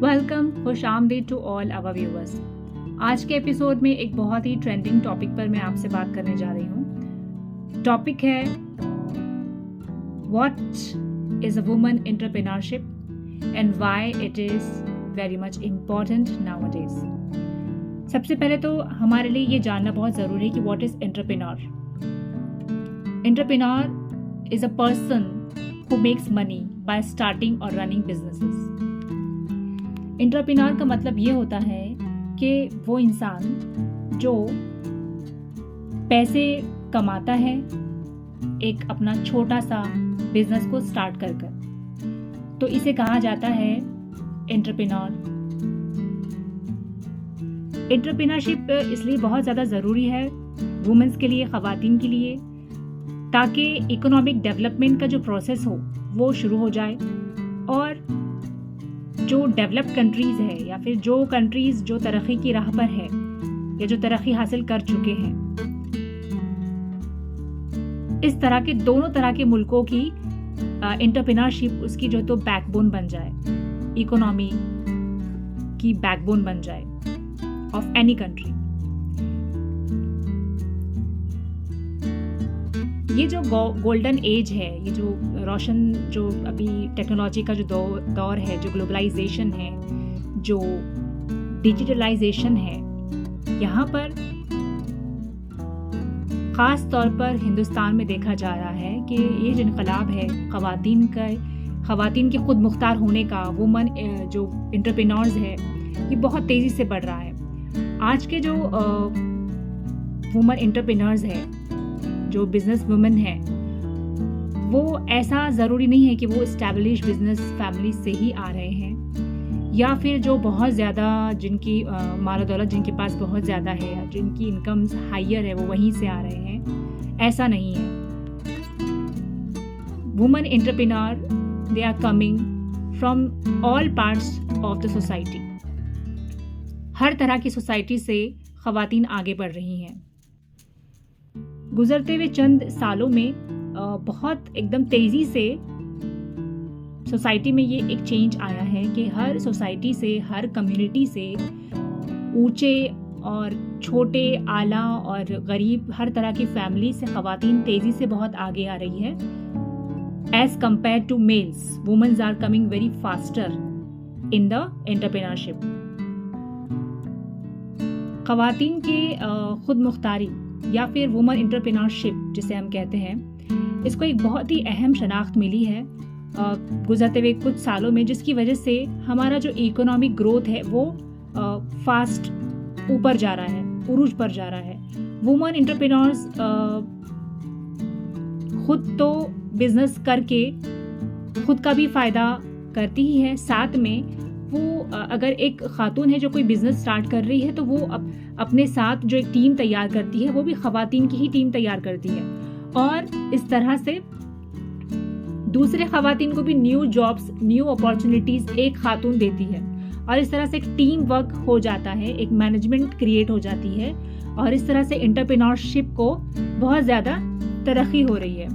Welcome, खुश आमदीद to all our viewers. आज के एपिसोड में एक बहुत ही ट्रेंडिंग टॉपिक पर मैं आपसे बात करने जा रही हूँ। टॉपिक है what is a woman entrepreneurship and why it is very much important nowadays. सबसे पहले तो हमारे लिए ये जानना बहुत ज़रूरी है कि what is entrepreneur. Entrepreneur is a person who makes money by starting or running businesses. Entrepreneur का मतलब ये होता है कि वो इंसान जो पैसे कमाता है एक अपना छोटा सा बिजनेस को स्टार्ट कर कर, तो इसे कहा जाता है एंटरप्रेन्योर। एंटरप्रेन्योरशिप इसलिए बहुत ज़्यादा ज़रूरी है वुमेन्स के लिए, ख़वातीन के लिए, ताकि इकोनॉमिक डेवलपमेंट का जो प्रोसेस हो वो शुरू हो जाए और जो डेवलप्ड कंट्रीज़ है या फिर जो कंट्रीज़ जो तरक्की की राह पर है या जो तरक्की हासिल कर चुके हैं, इस तरह के दोनों तरह के मुल्कों की एंटरप्रेन्योरशिप उसकी जो तो बैकबोन बन जाए, इकोनॉमी की बैकबोन बन जाए ऑफ एनी कंट्री। ये जो गोल्डन एज है, ये जो रोशन जो अभी टेक्नोलॉजी का जो दौर है, जो ग्लोबलाइजेशन है, जो डिजिटलाइजेशन है, यहाँ पर ख़ास तौर पर हिंदुस्तान में देखा जा रहा है कि ये जो इनकलाब है ख़वातीन के खुद मुख्तार होने का, वुमन जो एंटरप्रेन्योर्स है, ये बहुत तेज़ी से बढ़ रहा है। आज के जो वुमन एंटरप्रेन्योर्स है, जो बिजनेस वुमेन है, वो ऐसा ज़रूरी नहीं है कि वो इस्टेब्लिश बिजनेस फैमिली से ही आ रहे हैं या फिर जो बहुत ज़्यादा जिनकी माल दौलत जिनके पास बहुत ज़्यादा है या जिनकी इनकम हाइयर है वो वहीं से आ रहे हैं। ऐसा नहीं है। Women entrepreneur they are coming from all parts of the society. हर तरह की सोसाइटी से ख़वातीन आगे बढ़ रही हैं। गुजरते हुए चंद सालों में बहुत एकदम तेज़ी से सोसाइटी में ये एक चेंज आया है कि हर सोसाइटी से, हर कम्युनिटी से, ऊंचे और छोटे, आला और गरीब, हर तरह की फैमिली से ख़वातीन तेज़ी से बहुत आगे आ रही है। As compare to males, womens are coming very faster in the entrepreneurship. ख़वातीन के खुद मुख्तारी या फिर वुमन एंटरप्रेन्योरशिप जिसे हम कहते हैं, इसको एक बहुत ही अहम शनाख्त मिली है गुजरते हुए कुछ सालों में, जिसकी वजह से हमारा जो इकोनॉमिक ग्रोथ है वो फास्ट ऊपर जा रहा है, उरूज पर जा रहा है। वुमन एंटरप्रेन्योर्स खुद तो बिजनेस करके खुद का भी फ़ायदा करती ही है, साथ में वो अगर एक खातून है जो कोई बिजनेस स्टार्ट कर रही है तो वो अपने साथ जो एक टीम तैयार करती है वो भी ख़वातीन की ही टीम तैयार करती है और इस तरह से दूसरे ख़वातीन को भी न्यू जॉब्स, न्यू अपॉर्चुनिटीज़ एक खातून देती है और इस तरह से एक टीम वर्क हो जाता है, एक मैनेजमेंट क्रिएट हो जाती है और इस तरह से एंटरप्रेन्योरशिप को बहुत ज़्यादा तरक्की हो रही है।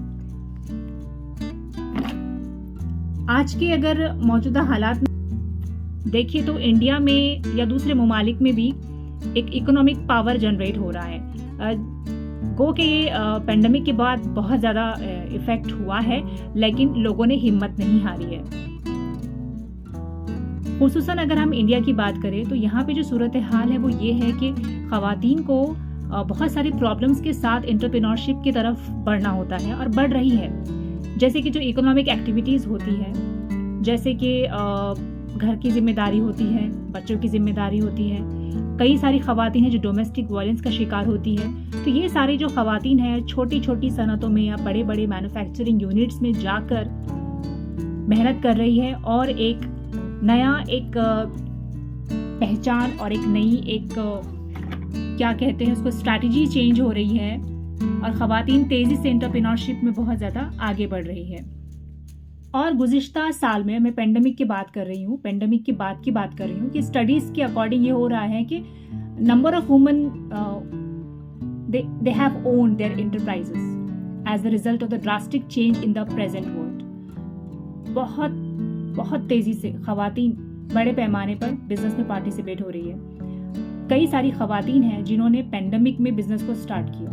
आज के अगर मौजूदा हालात देखिए तो इंडिया में या दूसरे ममालिक में भी एक इकोनॉमिक पावर जनरेट हो रहा है। गो के ये पेंडेमिक के बाद बहुत ज़्यादा इफ़ेक्ट हुआ है, लेकिन लोगों ने हिम्मत नहीं हारी है। खुसूसन अगर हम इंडिया की बात करें तो यहाँ पे जो सूरत हाल है वो ये है कि ख़वातीन को बहुत सारी प्रॉब्लम्स के साथ एंटरप्रेन्योरशिप की तरफ बढ़ना होता है और बढ़ रही है। जैसे कि जो इकोनॉमिक एक्टिविटीज़ होती है, जैसे कि घर की जिम्मेदारी होती है, बच्चों की जिम्मेदारी होती है, कई सारी ख़वातीन हैं जो डोमेस्टिक वायलेंस का शिकार होती है। तो ये सारी जो ख़वातीन हैं छोटी छोटी सनतों में या बड़े बड़े मैन्युफैक्चरिंग यूनिट्स में जाकर मेहनत कर रही है और एक नया एक पहचान और एक नई एक क्या कहते हैं उसको, स्ट्रैटेजी चेंज हो रही है और ख़वातीन तेज़ी से एंटरप्रेन्योरशिप में बहुत ज़्यादा आगे बढ़ रही है। और गुज़िश्ता साल में मैं पेंडेमिक की बात कर रही हूँ, पेंडेमिक के बाद की बात कर रही हूँ कि स्टडीज़ के अकॉर्डिंग ये हो रहा है कि number of women they have owned their enterprises as the result of the drastic change in the present world। बहुत तेज़ी से ख़वातीन बड़े पैमाने पर बिजनेस में पार्टिसिपेट हो रही है। कई सारी खवातीन हैं जिन्होंने पेंडेमिक में बिजनेस को स्टार्ट किया।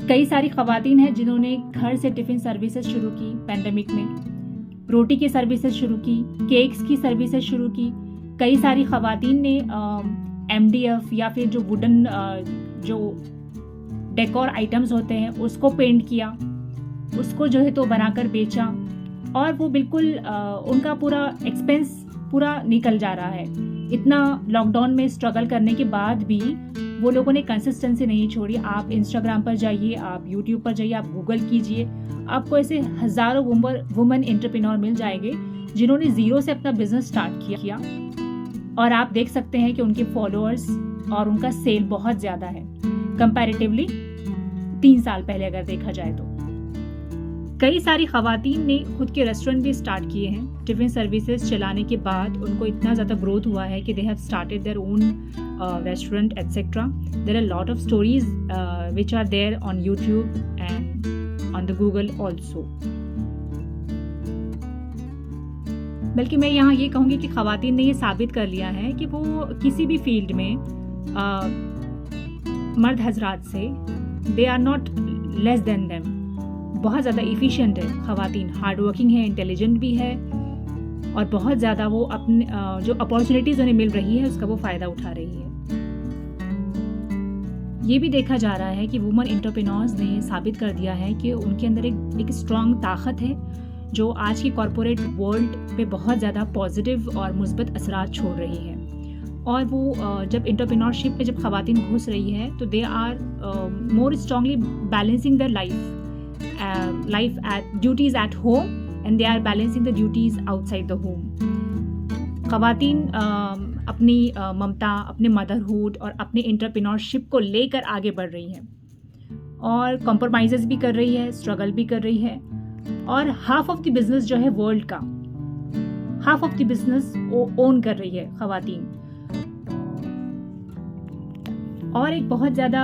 कई सारी खवातीन हैं जिन्होंने घर से टिफिन सर्विसेज शुरू की पेंडेमिक में, रोटी की सर्विसेज शुरू की, केक्स की सर्विसेज शुरू की। कई सारी खवातीन ने MDF या फिर जो वुडन जो डेकोर आइटम्स होते हैं उसको पेंट किया, उसको जो है तो बनाकर बेचा, और वो बिल्कुल उनका पूरा एक्सपेंस पूरा निकल जा रहा है। इतना लॉकडाउन में स्ट्रगल करने के बाद भी वो लोगों ने कंसिस्टेंसी नहीं छोड़ी। आप इंस्टाग्राम पर जाइए, आप यूट्यूब पर जाइए, आप गूगल कीजिए, आपको ऐसे हज़ारों वुमन एंटरप्रेन्योर मिल जाएंगे जिन्होंने ज़ीरो से अपना बिजनेस स्टार्ट किया, और आप देख सकते हैं कि उनके फॉलोअर्स और उनका सेल बहुत ज़्यादा है कंपैरेटिवली 3 साल पहले अगर देखा जाए तो। कई सारी खवातीन ने खुद के रेस्टोरेंट भी स्टार्ट किए हैं। टिफिन सर्विसेज चलाने के बाद उनको इतना ज़्यादा ग्रोथ हुआ है कि they have started their own restaurant etcetera. There are lot of stories which are there on YouTube and on the Google also. बल्कि मैं यहाँ ये कहूँगी कि खवातीन ने ये साबित कर लिया है कि वो किसी भी फील्ड में मर्द हजरात से they are not less than them. बहुत ज़्यादा इफ़िशिएंट है खवातीन, हार्ड वर्किंग है, इंटेलिजेंट भी है, और बहुत ज़्यादा वो अपने जो अपॉर्चुनिटीज़ उन्हें मिल रही है उसका वो फ़ायदा उठा रही है। ये भी देखा जा रहा है कि वुमन एंटरप्रेन्योर्स ने साबित कर दिया है कि उनके अंदर एक स्ट्रॉन्ग ताकत है जो आज की कॉरपोरेट वर्ल्ड पे बहुत ज़्यादा पॉजिटिव और मुस्बत असरात छोड़ रही है। और वो जब एंटरप्रेन्योरशिप पे जब खवातीन घुस रही है तो they are more strongly balancing their life at duties at home and they are balancing the duties outside the home. खवातीन अपनी ममता, अपने मदरहुड और अपने एंटरप्रेन्योरशिप को लेकर आगे बढ़ रही हैं, और कॉम्प्रोमाइज़ेस भी कर रही है, स्ट्रगल भी कर रही है, और हाफ ऑफ द बिजनेस जो है वर्ल्ड का, half of the business own कर रही है खवातीन। और एक बहुत ज़्यादा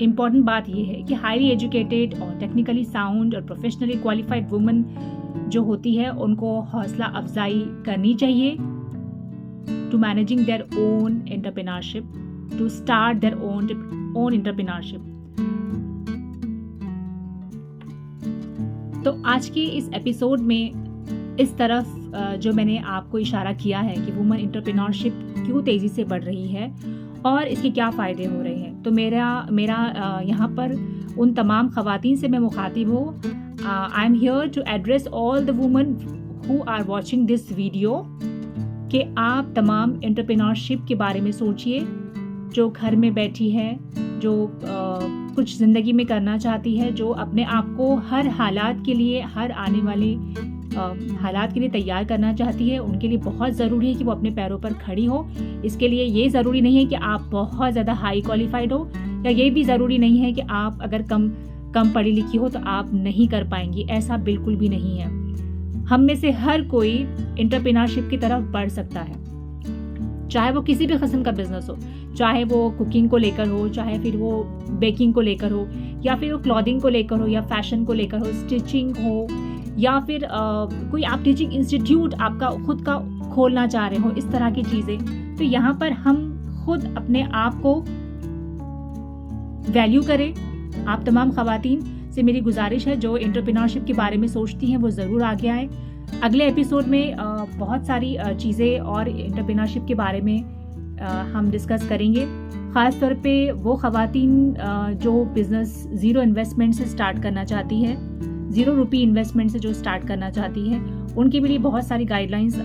इम्पॉर्टेंट बात यह है कि हाईली एजुकेटेड और टेक्निकली साउंड और प्रोफेशनली क्वालिफाइड वुमन जो होती है उनको हौसला अफजाई करनी चाहिए to managing their own entrepreneurship, to start their own entrepreneurship. तो आज के इस एपिसोड में इस तरफ जो मैंने आपको इशारा किया है कि वुमन एंटरप्रेन्योरशिप क्यों तेज़ी से बढ़ रही है और इसके क्या फ़ायदे हो रहे हैं, तो मेरा यहाँ पर उन तमाम ख़वातीन से मैं मुखातिब हूँ। I am here to address all the woman who are watching this video कि आप तमाम एंटरप्रेन्योरशिप के बारे में सोचिए, जो घर में बैठी है, जो कुछ ज़िंदगी में करना चाहती है, जो अपने आप को हर हालात के लिए, हर आने वाले हालात के लिए तैयार करना चाहती है। उनके लिए बहुत ज़रूरी है कि वो अपने पैरों पर खड़ी हो। इसके लिए ये ज़रूरी नहीं है कि आप बहुत ज़्यादा हाई क्वालिफाइड हो, या ये भी ज़रूरी नहीं है कि आप अगर कम पढ़ी लिखी हो तो आप नहीं कर पाएंगी, ऐसा बिल्कुल भी नहीं है। हम में से हर कोई एंटरप्रेन्योरशिप की तरफ बढ़ सकता है, चाहे वो किसी भी किस्म का बिजनेस हो, चाहे वो कुकिंग को लेकर हो, चाहे फिर वो बेकिंग को लेकर हो, या फिर वो क्लॉथिंग को लेकर हो, या फैशन को लेकर हो, स्टिचिंग हो, या फिर कोई आप टीचिंग इंस्टीट्यूट आपका खुद का खोलना चाह रहे हो, इस तरह की चीज़ें। तो यहाँ पर हम खुद अपने आप को वैल्यू करें। आप तमाम ख़वातीन से मेरी गुजारिश है जो एंटरप्रेन्योरशिप के बारे में सोचती हैं वो ज़रूर आगे आए। अगले एपिसोड में बहुत सारी चीज़ें और एंटरप्रेन्योरशिप के बारे में हम डिस्कस करेंगे। ख़ास तौर पे वो ख़वातीन जो बिज़नेस ज़ीरो इन्वेस्टमेंट से स्टार्ट करना चाहती है, ₹0 इन्वेस्टमेंट से जो स्टार्ट करना चाहती है, उनके लिए बहुत सारी गाइडलाइंस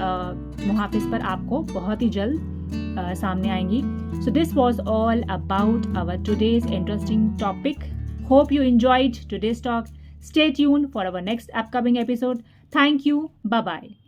मुहाफ़िज़ पर आपको बहुत ही जल्द सामने आएंगी। So this was all about our today's interesting topic. Hope you enjoyed today's talk. Stay tuned for our next upcoming episode. Thank you. Bye-bye.